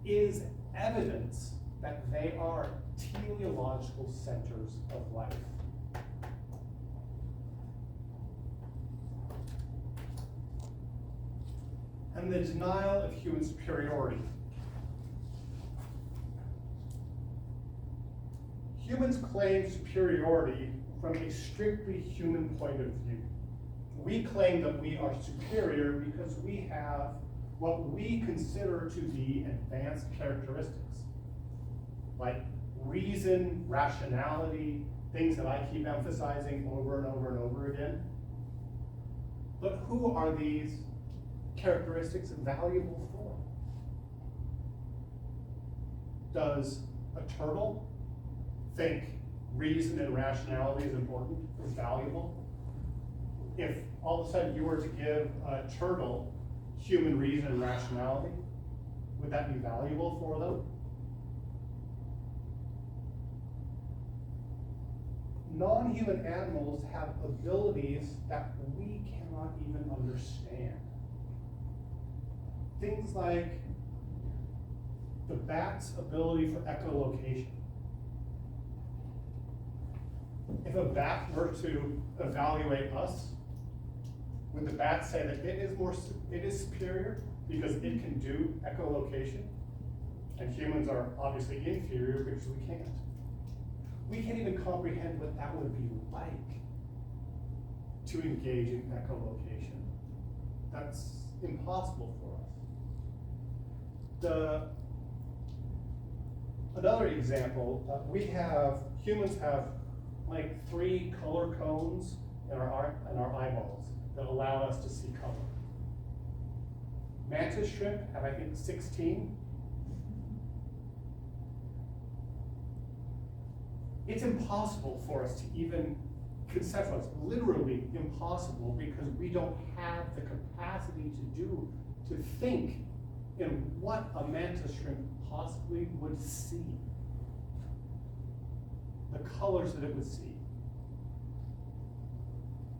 is evidence that they are teleological centers of life. And the denial of human superiority. Humans claim superiority from a strictly human point of view. We claim that we are superior because we have what we consider to be advanced characteristics, like reason, rationality, things that I keep emphasizing over and over and over again. But who are these characteristics valuable for? Does a turtle think reason and rationality is important, is valuable? If all of a sudden you were to give a turtle human reason and rationality, would that be valuable for them? Non-human animals have abilities that we cannot even understand. Things like the bat's ability for echolocation. If a bat were to evaluate us, would the bat say that it is superior because it can do echolocation? And humans are obviously inferior because we can't. We can't even comprehend what that would be like to engage in echolocation. That's impossible for us. Another example, humans have like 3 color cones in our eyeballs that allow us to see color. Mantis shrimp have, I think, 16. It's impossible for us to even conceptualize, literally impossible, because we don't have the capacity to think in what a mantis shrimp possibly would see. The colors that it would see.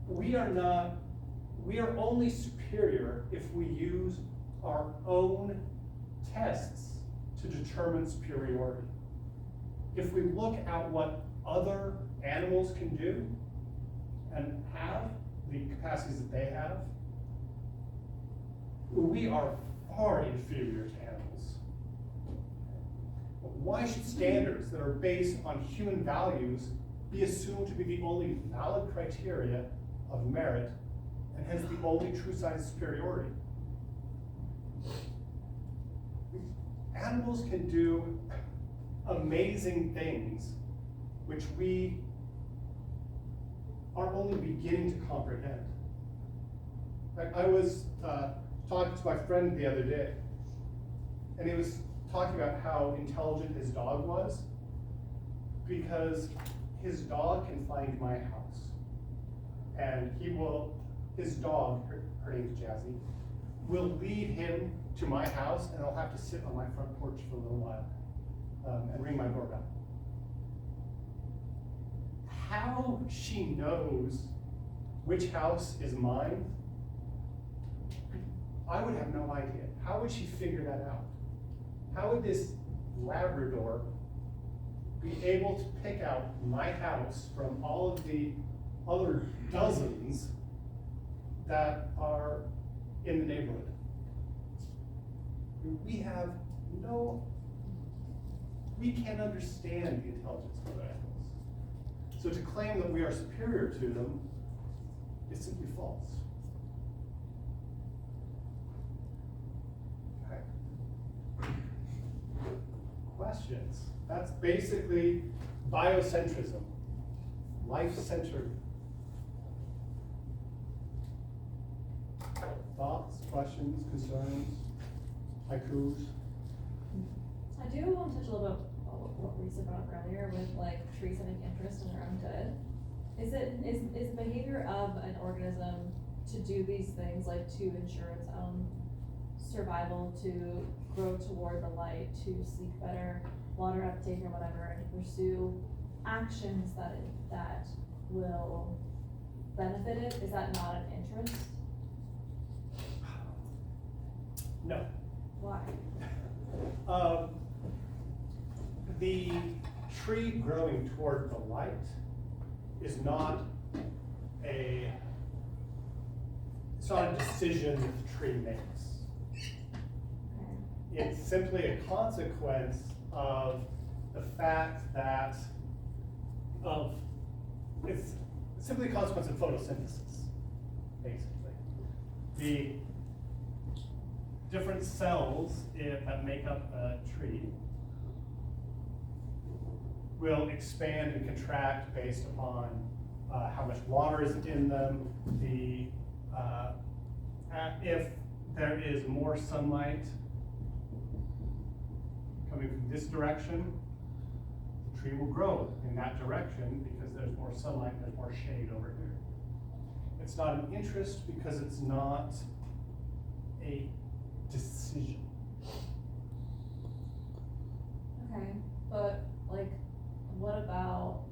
We are only superior if we use our own tests to determine superiority. If we look at what other animals can do and have, the capacities that they have, we are far inferior to animals. Why should standards that are based on human values be assumed to be the only valid criteria of merit, and hence the only true sign of superiority? Animals can do amazing things which we are only beginning to comprehend. I was talking to my friend the other day, and he was talking about how intelligent his dog was, because his dog can find my house. And his dog, her name is Jazzy, will lead him to my house, and I'll have to sit on my front porch for a little while and ring my doorbell. How she knows which house is mine, I would have no idea. How would she figure that out? How would this Labrador be able to pick out my house from all of the other dozens that are in the neighborhood? We can't understand the intelligence of other animals. So to claim that we are superior to them is simply false. Okay. Questions? That's basically biocentrism, life-centered. Thoughts, questions, concerns, haikus? I do want to touch a little bit on what Lisa brought up earlier with like trees having interest in their own good. Is the behavior of an organism to do these things, like to ensure its own survival, to grow toward the light, to seek better water uptake or whatever, and pursue actions that will benefit it, is that not an interest? No. Why? The tree growing toward the light is not it's not a decision that the tree makes. Okay. It's simply a consequence of the fact that, it's simply a consequence of photosynthesis, basically. The different cells that make up a tree will expand and contract based upon how much water is in them. If there is more sunlight coming from this direction, the tree will grow in that direction because there's more sunlight, there's more shade over here. It's not an interest because it's not a decision. Okay, but like, what about,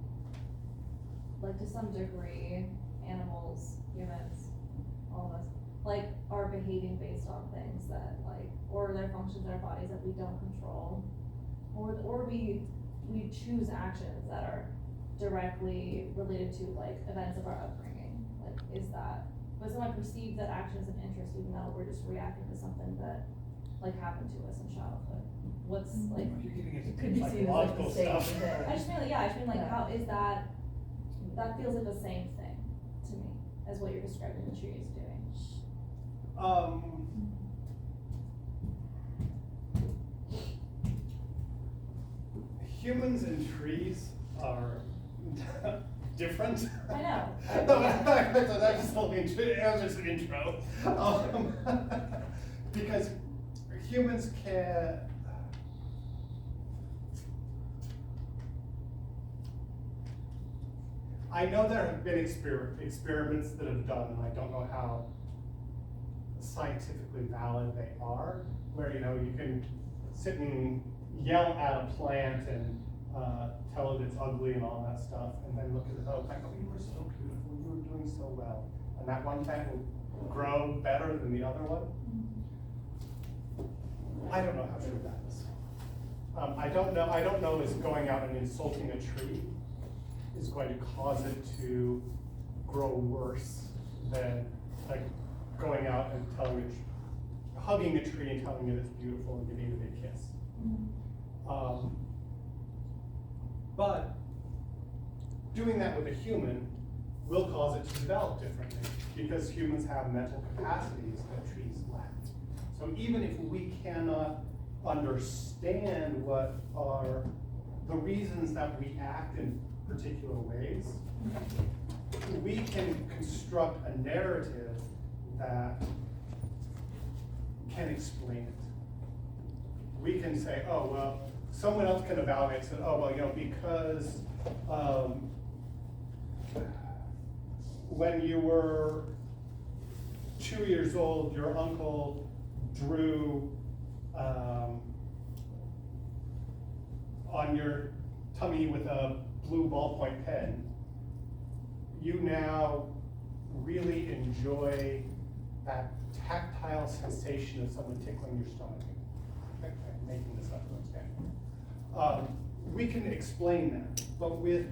like, to some degree, animals, humans, all of us, like, are behaving based on things that, like, or their functions in our bodies that we don't control, or we choose actions that are directly related to, like, events of our upbringing. Like, but someone perceives that action as an interest even though we're just reacting to something that, like, happened to us in childhood. What's, like, You're getting into Could be seen as like psychological the same stuff. thing. I just mean, like, yeah, I just mean, like, Yeah. how is that feels like the same thing to me as what you're describing the tree is doing. Humans and trees are different. I know. So that's just only that was just an intro. Because humans can. I know there have been experiments that have done, and I don't know how scientifically valid they are, where, you know, you can sit and yell at a plant and tell it it's ugly and all that stuff, and then look at the other plant, oh, you were so beautiful, you were doing so well. And that one plant will grow better than the other one. I don't know how true that is. I don't know if going out and insulting a tree is going to cause it to grow worse than, like, going out and hugging a tree and telling it it's beautiful and giving it a big kiss. But doing that with a human will cause it to develop differently because humans have mental capacities that trees lack. So even if we cannot understand what are the reasons that we act in particular ways, we can construct a narrative that can explain it. We can say, oh, well, someone else can evaluate, say, oh, well, you know, because when you were 2 years old, your uncle drew on your tummy with a blue ballpoint pen. You now really enjoy that tactile sensation of someone tickling your stomach. I'm making this up, okay. We can explain that, but with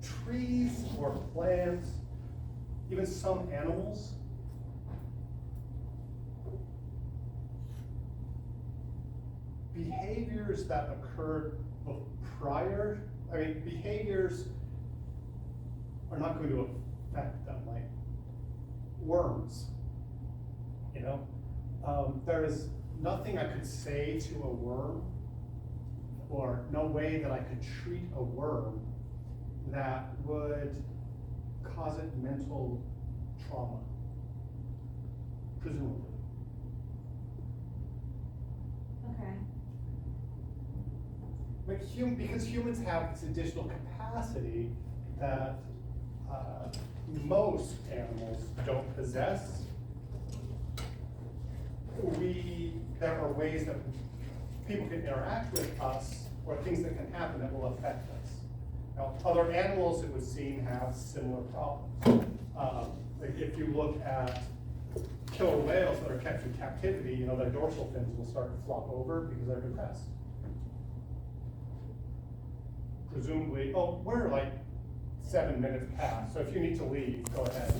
trees or plants, even some animals, behaviors that occurred prior, behaviors are not going to affect them, like worms, you know? There is nothing I could say to a worm, or no way that I could treat a worm that would cause it mental trauma, presumably. Okay. But because humans have this additional capacity that most animals don't possess, there are ways that people can interact with us, or things that can happen that will affect us. Now, other animals, it would seem, have similar problems. Like if you look at killer whales that are kept in captivity, you know, their dorsal fins will start to flop over because they're depressed. presumably, oh, we're like 7 minutes past, so if you need to leave, go ahead.